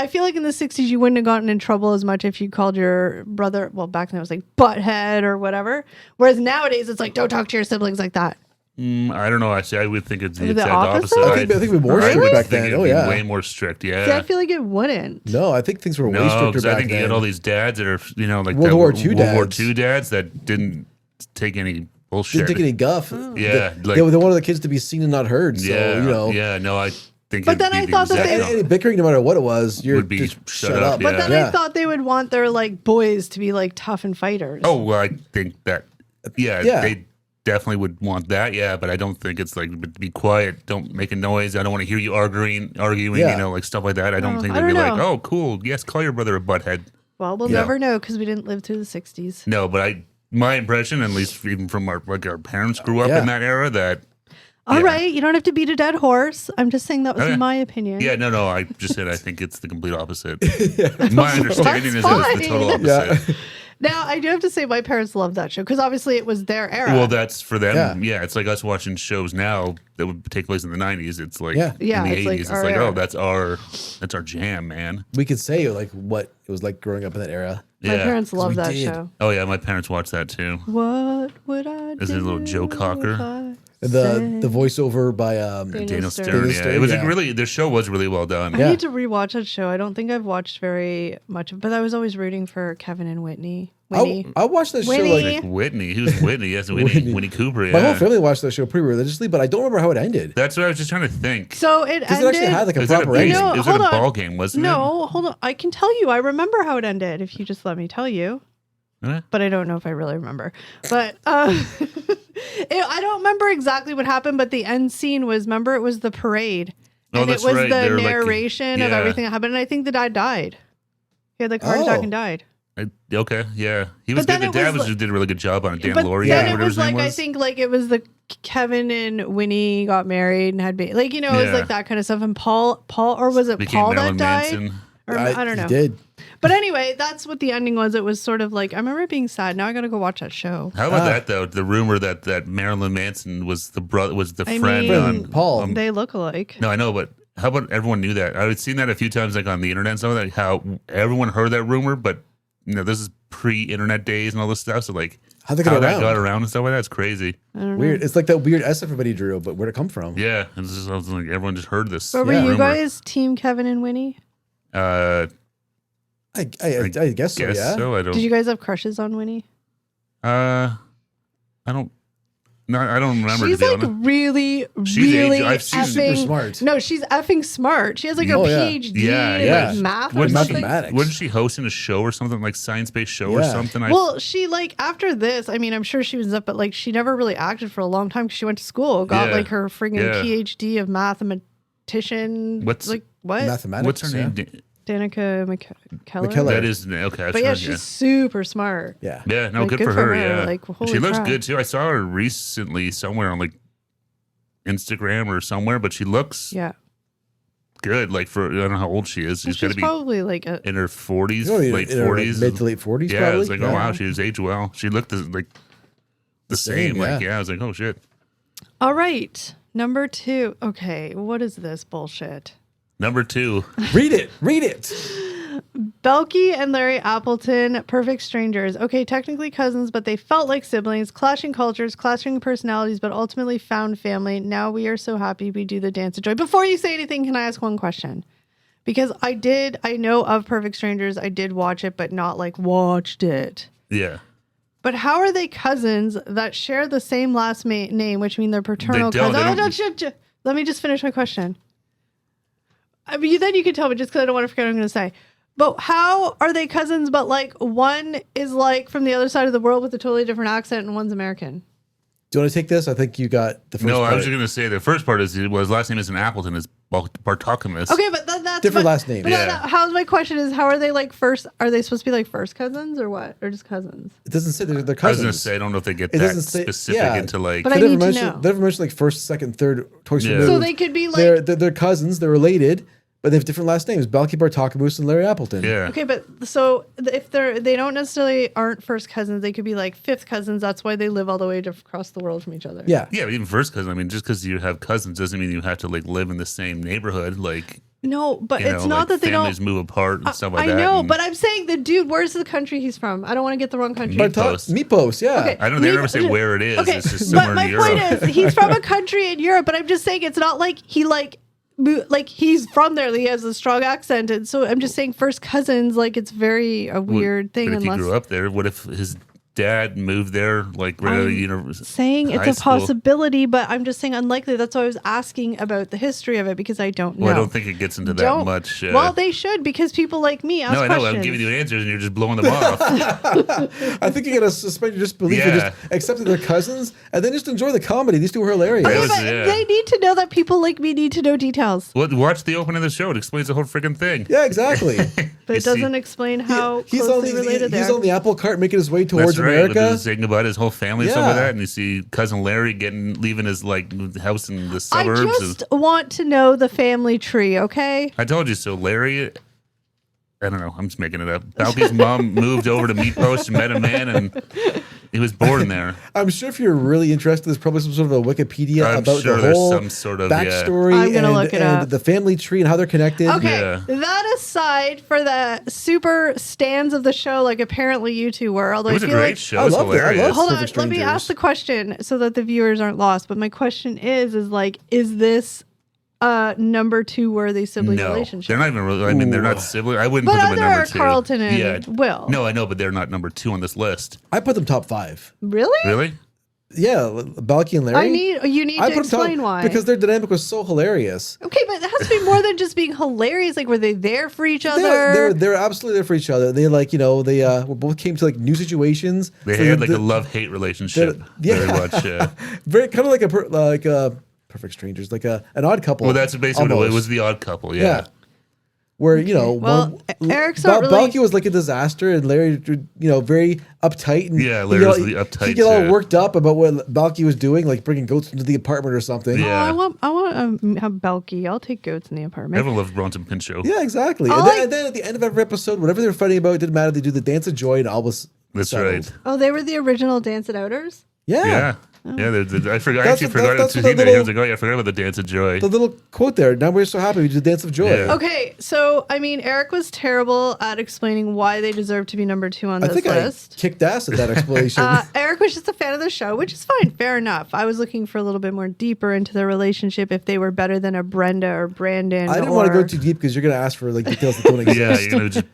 feel like in the 60s you wouldn't have gotten in trouble as much if you called your brother, well, back then it was butthead or whatever. Whereas nowadays it's don't talk to your siblings like that. I don't know. Actually, I would think it's the exact opposite. opposite. I think it'd be more strict back then. Oh yeah, way more strict. Yeah. See, I feel like it wouldn't. No, I think things were way stricter back then. I think you had all these dads that are, World War II dads that didn't take any bullshit. Didn't take any guff. Oh. Yeah, they wanted the kids to be seen and not heard. So I think. But then I thought that any bickering, no matter what it was, would be just shut up. But then I thought they would want their boys to be tough and fighters. Oh well, I think that. Yeah. They definitely would want that, but I don't think it's be quiet, don't make a noise, I don't want to hear you arguing, stuff like that. I don't think they'd be oh, cool, yes, call your brother a butthead. Well, we'll never know because we didn't live through the 60s. No, but my impression, at least even from our parents grew up in that era, that all right, you don't have to beat a dead horse. I'm just saying that was my opinion. Yeah, no, I just said I think it's the complete opposite. My understanding is that it's the total opposite. Now, I do have to say my parents loved that show because obviously it was their era. Well, that's for them. Yeah, it's like us watching shows now that would take place in the 90s. It's in the 80s. It's oh, that's our jam, man. We could say what it was like growing up in that era. My parents loved that show. Oh, yeah, my parents watched that too. What would I do? Is it a little Joe Cocker? The voiceover by Daniel Stern. Yeah. It was the show was really well done. I need to rewatch that show. I don't think I've watched very much of, but I was always rooting for Kevin and Whitney. I watched that show Whitney. Who's Whitney? Yes, Winnie Cooper. Yeah. My whole family watched that show pretty religiously, but I don't remember how it ended. That's what I was just trying to think. So it ended. Because it actually had a proper ending. It was at a ball game, wasn't it? No, hold on. I can tell you. I remember how it ended if you just let me tell you. But I don't know if I really remember. But I don't remember exactly what happened, but the end scene was, remember, it was the parade. And it was the narration of everything that happened. And I think the dad died. He had heart attack and died. Okay, yeah. He was good. The dad did a really good job on it. Dan Lauria. Yeah, it was I think it was the Kevin and Winnie got married and had baby. It was that kind of stuff. And Paul, or was it became Paul Marilyn that died? Manson. Or, I don't know. He did. But anyway, that's what the ending was. It was sort of I remember it being sad. Now I got to go watch that show. How about that though? The rumor that Marilyn Manson was the friend on Paul. They look alike. No, I know, but how about everyone knew that? I had seen that a few times on the internet and stuff like that. How everyone heard that rumor, but this is pre-internet days and all this stuff. So how that got around and stuff like that? It's crazy. Weird. It's like that weird S everybody drew, but where'd it come from? Yeah, it's just everyone just heard this. But were you guys team Kevin and Winnie? I guess so. Yeah. So. I don't. Did you guys have crushes on Winnie? I don't. No, I don't remember. She's really super smart. No, she's effing smart. She has a PhD in math or something. Mathematics. Wasn't she hosting a show or something science-based show or something? Well, she after this, I'm sure she was up, but she never really acted for a long time because she went to school, got her friggin' PhD of mathematician. What's what? Mathematics. What's her name? Danica McKellar. McKellar. That is okay. But yeah, she's super smart. Yeah. Yeah, no, Like, good for her. Yeah, Like, holy she looks crap. good too. I saw her recently somewhere on like Instagram or somewhere, but she looks Yeah. good. Like for I don't know how old she is. She's got to She's be probably like a. in her 40s, You know, late in her 40s, mid to late 40s. Yeah, probably. I was like, oh Yeah. wow, she was aged well. She looked like the same. Like I was like, oh shit. All right. Number 2. Okay. What is this bullshit? Number 2. Read it. Read it. Belky and Larry Appleton, perfect strangers. Okay, technically cousins, but they felt like siblings, clashing cultures, clashing personalities, but ultimately found family. Now we are so happy we do the dance of joy. Before you say anything, can I ask one question? Because I know of Perfect Strangers. I did watch it, but not like watched it. Yeah. But how are they cousins that share the same last name, which mean they're paternal cousins? Let me just finish my question. I mean, then you can tell me just because I don't want to forget what I'm going to say. But how are they cousins, but like one is like from the other side of the world with a totally different accent and one's American? Do you want to take this? I think you got the first No, part. I was just going to say the first part is his last name isn't Appleton, it's Bartokamus. Okay, but that's Different last name. But Yeah. how's my question is, how are they like first? Are they supposed to be like first cousins or what? Or just cousins? It doesn't say they're I was cousins. going to say, I don't know if they get It that doesn't say- specific yeah. into like. But I They never need to mentioned- know. They never mentioned like first, second, third, twice Yeah. removed. So they could be like they're cousins. They're related, but they have different last names: Balky Bartokamus and Larry Appleton. Yeah. okay, but so if they don't necessarily aren't first cousins, they could be like fifth cousins. That's why they live all the way across the world from each other. Yeah. Yeah, but even first cousin. I mean, just because you have cousins doesn't mean you have to like live in the same neighborhood. Like, No, but you it's know, not like that they families don't. move apart and stuff like I that. know, and but I'm saying the dude. Where's the country he's from? I don't want to get the wrong country. Meatpost. Meatpost, yeah. Okay. I don't. They never say where it is. Okay, It's just but somewhere my in Europe. point is, he's from a country in Europe, but I'm just saying it's not like he like he's from there. He has a strong accent, and so I'm just saying first cousins. Like it's very a weird thing. But if he Unless grew up there, what if his dad moved there, like right out of university? saying it's a possibility, but I'm just saying unlikely. That's why I was asking about the history of it because I don't know. Well, I don't think it gets into that much. Well, they should because people like me ask no, I know. questions. I'm giving you answers, and you're just blowing them off. I think you gotta suspend your disbelief and Yeah. just accept that they're cousins and then just enjoy the comedy. These two are hilarious. Okay, That was- but yeah. they need to know that people like me need to know details, Well, watch the opening of the show. It explains the whole freaking thing. Yeah, exactly. but You it see- doesn't explain how he's closely on related they he's are. on the apple cart making his way towards That's right. With America. his saying about his whole family and stuff like Yeah. that, and you see cousin Larry leaving his like house in the I suburbs. just want to know the family tree, okay? I told you so. Larry, I don't know. I'm just making it up. Balky's mom moved over to Meatpost and met a man, and he was born there. I'm sure if you're really interested, there's probably some sort of a Wikipedia I'm about sure the there's whole some sort of, backstory I'm gonna and, look it and up. the family tree and how they're connected. Okay, Yeah. that aside for the super stands of the show, like apparently you two were, although It was I a feel great like show. I It was loved it. I hilarious. loved hold on, Perfect let me Strangers. ask the question so that the viewers aren't lost. But my question is like, is this number 2 worthy sibling No, relationship? they're not even. Really, I mean, they're not sibling. I wouldn't But put them at other number are 2. Carlton and Will. No, I know, but they're not number 2 on this list. I put them top 5. Really? Really? Yeah, Balky and Larry. You need I to put them top explain why. because their dynamic was so hilarious. Okay, but it has to be more than just being hilarious. Like, were they there for each other? They're absolutely there for each other. They like they both came to like new situations. They So had like the- a love-hate relationship. yeah. Very much. very kind of like a Perfect Strangers, like an odd couple. Well, that's basically what it almost. was. The Odd Couple. Yeah. Yeah. Where Well, Eric's not really- Balky was like a disaster, and Larry, very uptight. And Yeah, Larry was the uptight, He get all yeah. worked up about what Balky was doing, like bringing goats into the apartment or something. Yeah. Oh, I want have Belky. I'll take goats in the apartment. Everyone loves Bronson Pinchot. Yeah, exactly. I And like- then at the end of every episode, whatever they were fighting about, it didn't matter. They do the dance of joy, and all was That's settled. right. Oh, they were the original Dance It Outers? Yeah. Yeah. Yeah, I forgot. I That's actually what- forgot. that's It what was the I was little- like, oh yeah, I forgot about the Dance of Joy. The little quote there. Now we're so happy we did the dance of joy. Yeah. Okay, so, I mean, Eric was terrible at explaining why they deserve to be number 2 on I this think list. I kicked ass at that explanation. Eric was just a fan of the show, which is fine. Fair enough. I was looking for a little bit more deeper into their relationship, if they were better than a Brenda or Brandon. I didn't want to go too deep because you're going to ask for like details that don't Yeah, exist. you're gonna just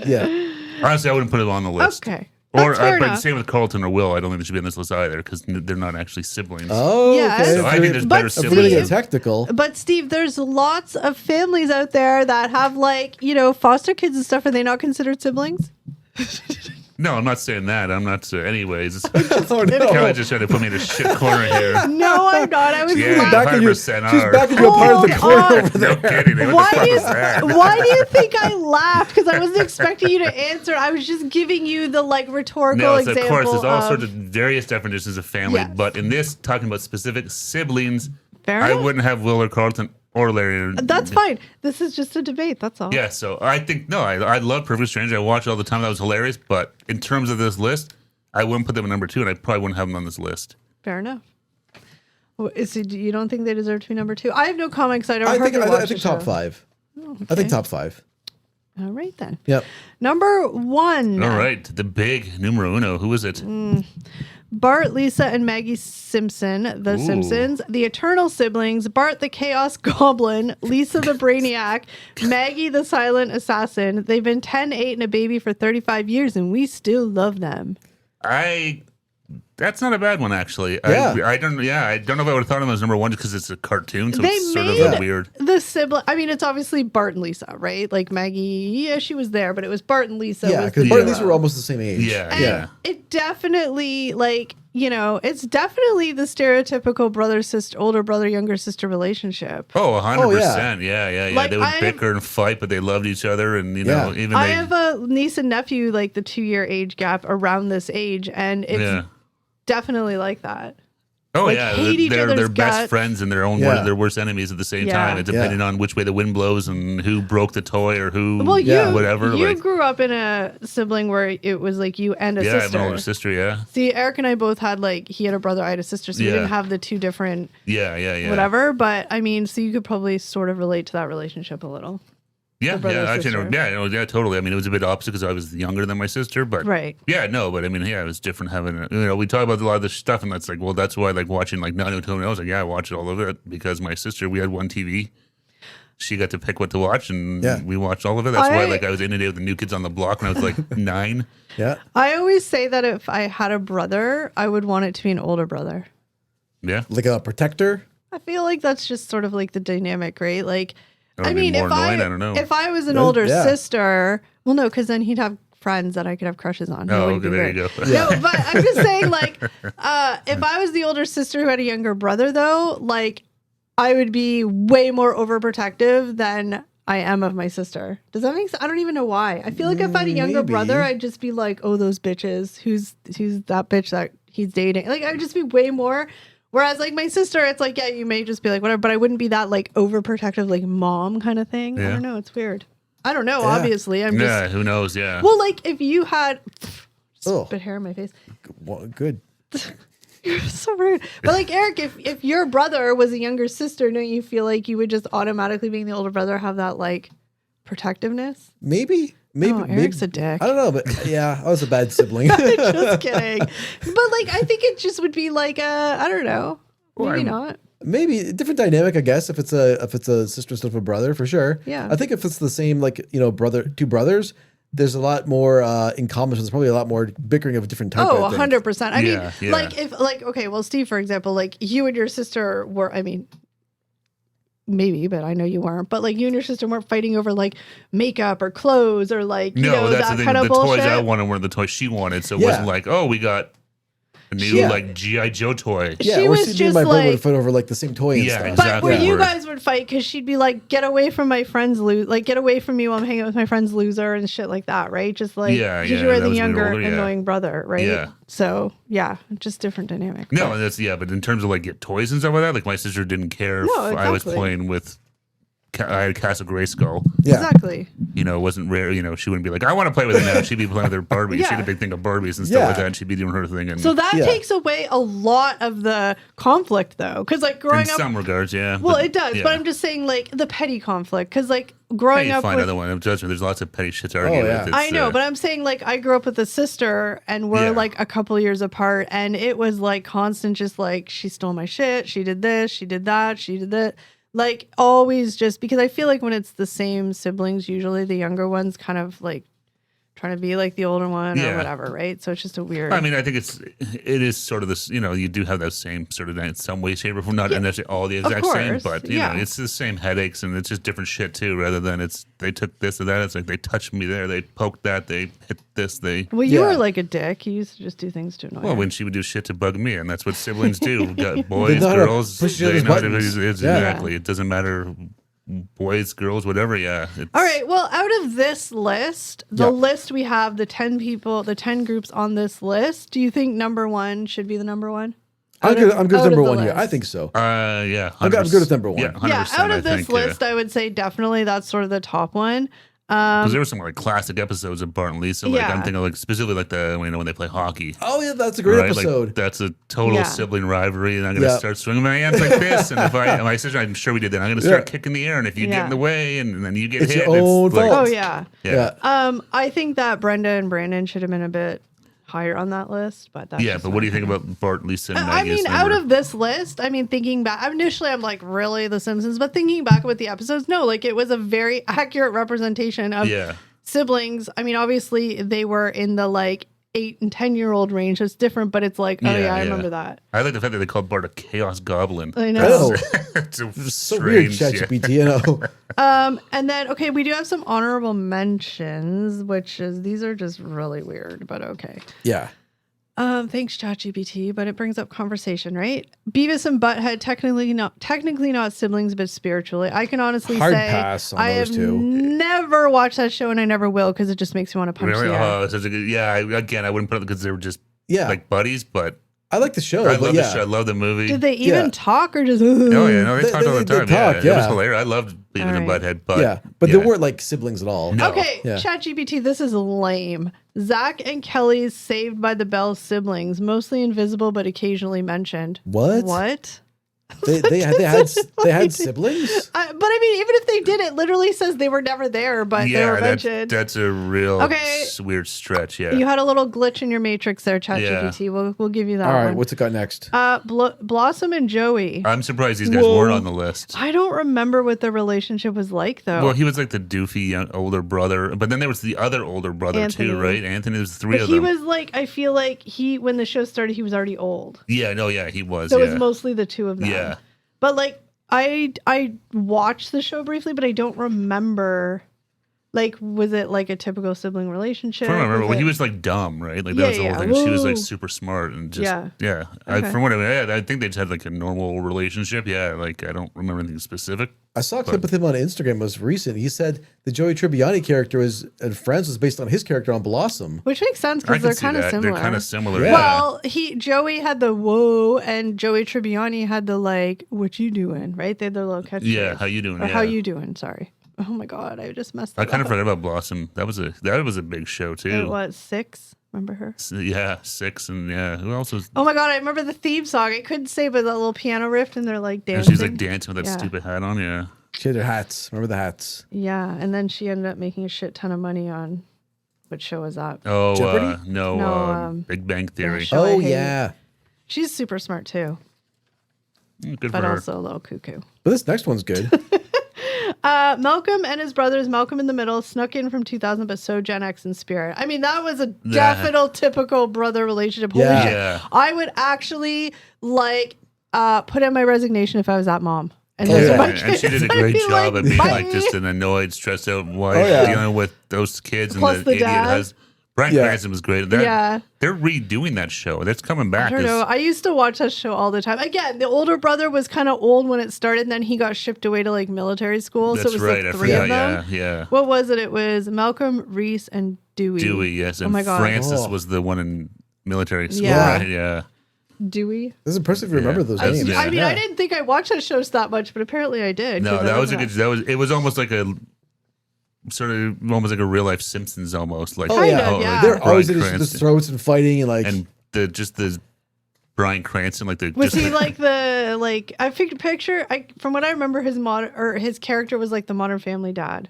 Yeah. Honestly, I wouldn't put it on the list. Okay. Or That's fair but enough. same with Carlton or Will. I don't think they should be on this list either because they're not actually siblings. Oh, Yes. okay. So I think there's But better If we're going to siblings. get technical, But Steve, there's lots of families out there that have foster kids and stuff. Are they not considered siblings? No, I'm not saying that. I'm not. Anyways, Oh, no. Kelly's just trying to put me in a shit corner here. No, I'm not. I was Yeah, laughing. She's 100% backing you a part of the Hold corner on. over there. No kidding. What Why the do fuck you is that? why do you think I laughed? Because I wasn't expecting you to answer. I was just giving you the like rhetorical No, it's, example. of course, there's all sorts of various definitions of family, Yes. but in this, talking about specific siblings, Fair I enough. wouldn't have Will or Carlton or Larry. That's fine. This is just a debate. That's all. Yeah, so I think, no, I love Perfect Stranger. I watch it all the time. That was hilarious. But in terms of this list, I wouldn't put them at number 2, and I probably wouldn't have them on this list. Fair enough. Well, you don't think they deserve to be number 2? I have no comment because I don't hardly watch I the think show. top 5. Oh, I think okay. top 5. All right then. Yep. Number 1. All right, the big numero uno. Who is it? Bart, Lisa, and Maggie Simpson, The Ooh. Simpsons, the Eternal Siblings, Bart the Chaos Goblin, Lisa the Brainiac, Maggie the Silent Assassin. They've been 10, 8, and a baby for 35 years, and we still love them. That's not a bad one, actually. Yeah. I don't know if I would have thought of them as number 1 just because it's a cartoon, so They it's sort of made weird. the sibling. I mean, it's obviously Bart and Lisa, right? Like Maggie, yeah, she was there, but it was Bart and Lisa. Yeah, was because the Bart and duo. Lisa were almost the same age. Yeah, And yeah. it definitely, like, you know, it's definitely the stereotypical brother sister, older brother, younger sister relationship. Oh, 100%. Oh, yeah. Yeah. Like, They would I bicker and fight, but they loved each other, and Yeah. even I they. have a niece and nephew, like the 2-year age gap around this age, and it's Yeah. definitely like that. Oh like, yeah, hate each they're other's best guts. friends and their own Yeah. their worst enemies at the same Yeah. time. It depending on which way the wind blows and who broke the toy or who Well, you Yeah. whatever. you like grew up in a sibling where it was like you and a yeah, I have sister. an older sister. Yeah, See, Eric and I both had like he had a brother, I had a sister, so we Yeah. didn't have the two different yeah. whatever. But I mean, so you could probably sort of relate to that relationship a little. Yeah, brother and actually, sister. yeah, totally. I mean, it was a bit opposite because I was younger than my sister, but Right. yeah, no, but I mean, yeah, it was different having. We talk about a lot of this stuff, and that's like, well, that's why I like watching like Nanu Tony. I was like, yeah, I watched all of it because my sister, we had one TV. She got to pick what to watch, and Yeah. we watched all of it. That's why, like, I was inundated with the New Kids on the Block when I was like 9. Yeah. I always say that if I had a brother, I would want it to be an older brother. Yeah, Like a protector. I feel like that's just sort of like the dynamic, right? Like, Or I maybe mean, more if annoying, I don't know. if I was an That- older yeah. sister, well, no, because then he'd have friends that I could have crushes on. It Oh, would okay, be there you weird. go. Yeah. No, but I'm just saying, like, if I was the older sister who had a younger brother, though, like, I would be way more overprotective than I am of my sister. Does that make sense? I don't even know why. I feel like if I had a younger Maybe. brother, I'd just be like, oh, those bitches. Who's that bitch that he's dating? Like, I would just be way more. Whereas, like, my sister, it's like, yeah, you may just be like, whatever, but I wouldn't be that, like, overprotective, like, mom kind of thing. I Yeah. don't know. It's weird. I don't know, Yeah. obviously. I'm Yeah, just. who knows? Yeah. Well, like, if you had. Oh. Spit hair in my face. Well, good. You're so rude. But like Eric, if your brother was a younger sister, don't you feel like you would just automatically, being the older brother, have that like protectiveness? Maybe. Oh, Eric's a maybe. dick. I don't know, but yeah, I was a bad sibling. Just kidding. But like, I think it just would be like I don't know. Well, Maybe I'm- not. Maybe a different dynamic, I guess. If it's a sister instead of a brother, for sure. Yeah. I think if it's the same, like two brothers, there's a lot more in common. So there's probably a lot more bickering of a different type. Oh, I think. 100%. I Yeah, mean, yeah. like if like okay, well, Steve, for example, like you and your sister were. I mean. Maybe, but I know you weren't. But like you and your sister weren't fighting over like makeup or clothes or like you know that's that the thing. kind of The bullshit. toys I wanted were the toys she wanted, so it Yeah. wasn't like, oh, we got a new Yeah. like GI Joe toy. Yeah, She or was me and just my brother like- would fight over like the same toy and Yeah, stuff. exactly. But where you Word. guys would fight because she'd be like, "Get away from my friend's like get away from me while I'm hanging out with my friend's loser and shit like that," right? Just like Yeah, because yeah, you were that the was when we were younger, older, yeah. annoying brother, right? Yeah. So yeah, just different dynamic. No, But- that's but in terms of like get toys and stuff like that, like my sister didn't care if No, I was exactly. playing with. I had Castle Grayskull. Yeah. exactly. It wasn't rare. She wouldn't be like, I want to play with it now. She'd be playing with her Barbies. She Yeah. had a big thing of Barbies and stuff Yeah. like that. And she'd be doing her thing. And So that Yeah. takes away a lot of the conflict, though, because like in growing up. some regards, yeah. Well, but, it does, yeah. but I'm just saying, like the petty conflict, because like growing Hey, up find with, another one. I'm judging. There's lots of petty shit to argue yeah. with. I know, It's, but I'm saying like I grew up with a sister and we're Yeah. like a couple years apart and it was like constant just like she stole my shit, she did this, she did that, she did that. Like always just because I feel like when it's the same siblings, usually the younger ones kind of like trying to be like the older one or Yeah. whatever, right? So it's just a weird. I mean, I think it is sort of this, you do have that same sort of in some way, shape, or form, not necessarily all the exact same, course, but yeah. it's the same headaches and it's just different shit too, rather than they took this or that. It's like they touched me there, they poked that, they hit this, well, you Yeah. were like a dick. You used to just do things to annoy well, her. when she would do shit to bug me, and that's what siblings do. Got boys, know how to girls, push each they other's know how to- buttons. exactly. Yeah. It doesn't matter, boys, girls, whatever. Yeah. All right. Well, out of this list, the list we have, the 10 people, the 10 groups on this list, do you think number one should be the number one? I'm good out with of number the one here. list. I think so. Yeah. I'm good with number one. Yeah, 100%, Yeah, out of I this think, list, I would say definitely that's sort of the top one. because there were some like classic episodes of Bart and Lisa. Like Yeah. I'm thinking like specifically like when they play hockey. Oh yeah, that's a great Right? episode. Like, that's a total Yeah. sibling rivalry, and I'm gonna Yeah. start swinging my hands like this. And if my sister, I'm sure we did that. I'm gonna start kicking the air, and if you get Yeah. in the way, and then you get It's hit, your own like, fault. Oh, yeah. yeah. I think that Brenda and Brandon should have been a bit higher on that list, but that's Yeah, just but my what do you think opinion. about Bart, Lisa, and I Maggie? mean, out of this list, I mean, thinking back, initially I'm like, really, The Simpsons? But thinking back with the episodes, no, like it was a very accurate representation of siblings. I mean, obviously they were in the like 8 and 10-year-old range. It's different, but it's like, oh yeah, I remember that. I like the fact that they called Bart a chaos goblin. I know. It's So weird, ChatGPT. You know. And then, okay, we do have some honorable mentions, which is, these are just really weird, but okay. Yeah. Thanks, ChatGPT, but it brings up conversation, right? Beavis and Butthead, technically not siblings, but spiritually. I can honestly Hard say pass on I those have two. never watched that show, and I never will because it just makes me want to punch Really? the air. Oh, such a good. Yeah. Again, I wouldn't put it because they were just like buddies, but I like the show. I but love yeah. the show. I love the movie. Did they even Yeah. talk or just? Oh yeah, no, they talked all the they time. talk, It was yeah. hilarious. I loved Beavis and All right. Butthead, but Yeah, but they weren't like siblings at all. No. Okay, Yeah. ChatGPT, this is lame. Zach and Kelly's Saved by the Bell siblings, mostly invisible but occasionally mentioned. What? What? They had siblings. But I mean, even if they did, it literally says they were never there, but they were mentioned. that's a real Okay. weird stretch. Yeah. You had a little glitch in your matrix there, ChatGPT. We'll give you that All right, one. what's it got next? Blossom and Joey. I'm surprised these guys weren't on the list. I don't remember what their relationship was like, though. Well, he was like the doofy young, older brother, but then there was the other older brother Anthony. too, right? Anthony, there's three But of he them. was like, I feel like when the show started, he was already old. Yeah, no, yeah, he was. So yeah. it was mostly the two of them. Yeah. But like I watched the show briefly, but I don't remember. Like, was it like a typical sibling relationship? I don't remember. Well, he it- was like dumb, right? Like that Yeah, was the whole yeah. thing. She was like Woo. super smart and just Yeah. Okay. From what I think they just had like a normal relationship. Yeah, like I don't remember anything specific. I saw a clip with him on Instagram. It was recent. He said the Joey Tribbiani character and Friends was based on his character on Blossom. Which makes sense I because can they're see kind of that. similar. They're kind of similar. Yeah. Yeah. Well, Joey had the whoa, and Joey Tribbiani had the like, what you doing? Right? They had their little catchphrase. Yeah, how you doing? Or Yeah. how you doing? Sorry. Oh my god, I just messed. I It kind of up. forgot about Blossom. That was a big show too. It was 6. Remember her? Yeah, 6 and yeah. Who else was? Oh my god, I remember the theme song. I couldn't say, but that little piano riff, and they're like And dancing. she's like dancing with that Yeah. stupid hat on. Yeah. She had their hats. Remember the hats? Yeah, and then she ended up making a shit ton of money on. What show was that? Oh Jeopardy? No, Big Bang Theory. show I Oh hate. yeah. She's super smart too, Good for but her. also a little cuckoo. But this next one's good. Malcolm and his brothers, Malcolm in the Middle, snuck in from 2000, but so Gen X in spirit. I mean, that was a definite typical brother relationship. Holy Yeah. shit. Yeah. I would actually like put in my resignation if I was that mom. And Oh, those are yeah. my And kids. she did a I'd great be job like, of being "Bye." like just an annoyed, stressed out wife Oh, yeah. dealing with those kids Plus and the the idiot dad. husband. Bryan Yeah. Cranston was great. Yeah. They're redoing that show. That's coming back. I don't know. I used to watch that show all the time. Again, the older brother was kind of old when it started, and then he got shipped away to like military school. That's so it was right. like I 3 of forgot. them. Yeah. What was it? It was Malcolm, Reese, and Dewey. Dewey, yes. And Oh my God. Francis Oh. was the one in military school, Yeah. right? Yeah. Dewey. This is impressive if you remember those I names. Yeah. mean, Yeah. I didn't think I watched that show that much, but apparently I did. No, 'cause I that was love a good. It was almost like a sort of almost like a real life Simpsons almost. Like Oh yeah, Kind of, yeah. they're Bryan always in the Cranston. throats and fighting and like. And the Bryan Cranston, like the Was just he the- like the like? I picture. From what I remember, his character was like the Modern Family dad.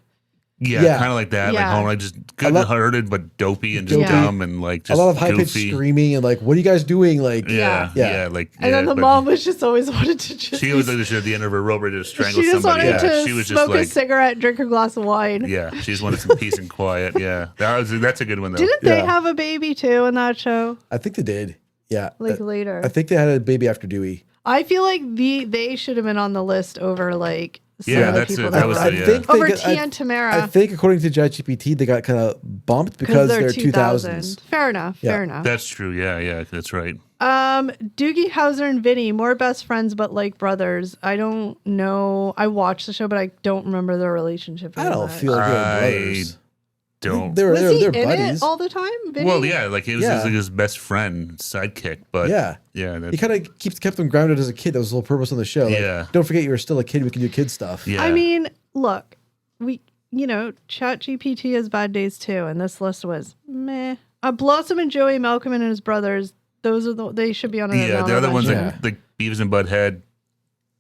Yeah, kind of like that. Yeah. Like home, like just good-hearted, but dopey and just Yeah. dumb and like just a lot of high pitched goofy. screaming and like, what are you guys doing? Like, Yeah, Yeah. yeah, like. And then the but mom was just always wanted to just. She was like at the end of her rope ready to strangle She just somebody. wanted to She was smoke just like. a cigarette, drink a glass of wine. Yeah, she just wanted some peace and quiet. Yeah, that's a good one though. Didn't they Yeah. have a baby too in that show? I think they did. Yeah. Like later. I think they had a baby after Dewey. I feel like they should have been on the list over like some Yeah, of the that's people it. that That was were. it, yeah. think they Over got- Tia and Tamara. I think according to ChatGPT, they got kind of bumped because they're 2000s. Fair enough. Yeah. Fair enough. That's true. Yeah, that's right. Doogie Howser and Vinny, more best friends but like brothers. I don't know. I watched the show, but I don't remember their relationship. I in don't that. feel like they're I brothers. don't. They're Was he they're in buddies. it all the time? Vinny? Well, yeah, like it was Yeah. just like his best friend, sidekick. But Yeah. yeah, He kind of kept them grounded as a kid. That was the whole purpose of the show. Like, Yeah. don't forget you were still a kid. We can do kid stuff. yeah. I mean, look, Chat GPT has bad days too, and this list was meh. Blossom and Joey Malcolm and his brothers. Those are they should be on an yeah, the other ones mention. like Beavis and Butthead.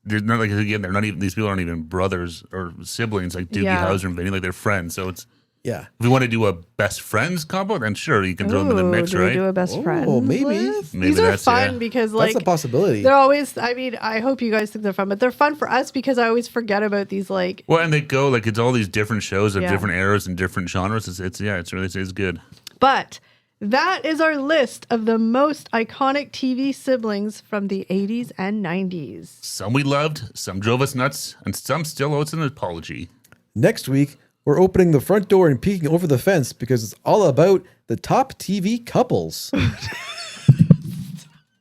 They're not like again. They're not even. These people aren't even brothers or siblings like Doogie Yeah. Howser and Vinny. Like they're friends. So it's Yeah. if we want to do a best friends combo, then sure you can throw them in the mix, do we right? do a best Oh, friend? maybe. list? Maybe These are that's- fun yeah. because That's like a possibility. they're always. I mean, I hope you guys think they're fun, but they're fun for us because I always forget about these like. Well, and they go like it's all these different shows of Yeah. different eras and different genres. It's really it's good. But that is our list of the most iconic TV siblings from the 80s and 90s. Some we loved, some drove us nuts, and some still owe us an apology. Next week, we're opening the front door and peeking over the fence because it's all about the top TV couples.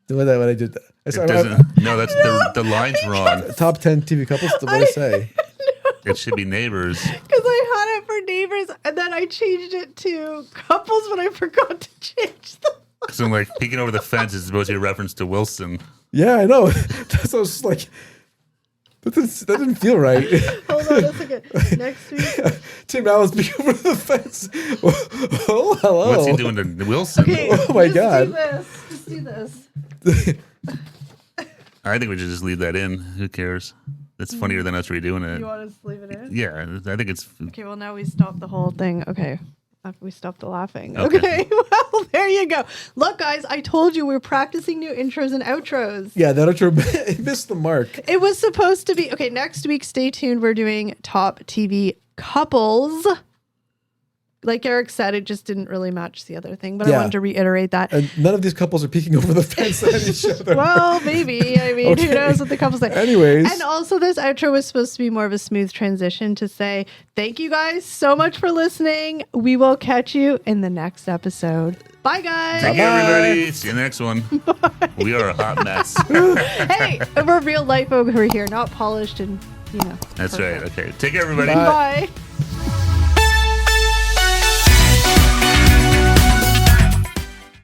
When I did that. It doesn't. No, that's the line's wrong. Top 10 TV couples. What did I say? It should be neighbors. Because I had it for neighbors and then I changed it to couples, but I forgot to change them. Because I'm like peeking over the fence is supposed to be a reference to Wilson. Yeah, I know. That's what I was like. That didn't feel right. Hold on a second. Next week. Tim Allen's peeking over the fence. Oh, hello. What's he doing to Wilson? Okay, Oh my just God. do this. Just do this. I think we should just leave that in. Who cares? It's funnier than us redoing it. You want us to leave it in? Yeah, I think it's. Okay, well, now we stopped the whole thing. Okay. We stopped the laughing. Okay. Okay. Well, there you go. Look, guys, I told you we're practicing new intros and outros. Yeah, that intro missed the mark. It was supposed to be okay. Next week, stay tuned. We're doing top TV couples. Like Eric said, it just didn't really match the other thing, but I Yeah. wanted to reiterate that. And none of these couples are peeking over the fence at each other. Well, maybe. I mean, Okay. who knows what the couples say. Anyways. And also, this outro was supposed to be more of a smooth transition to say thank you guys so much for listening. We will catch you in the next episode. Bye, guys. Take care, everybody. See you next one. We are a hot mess. Hey, we're real life over here, not polished and, That's perfect. right. Okay. Take care, everybody. Bye. Bye.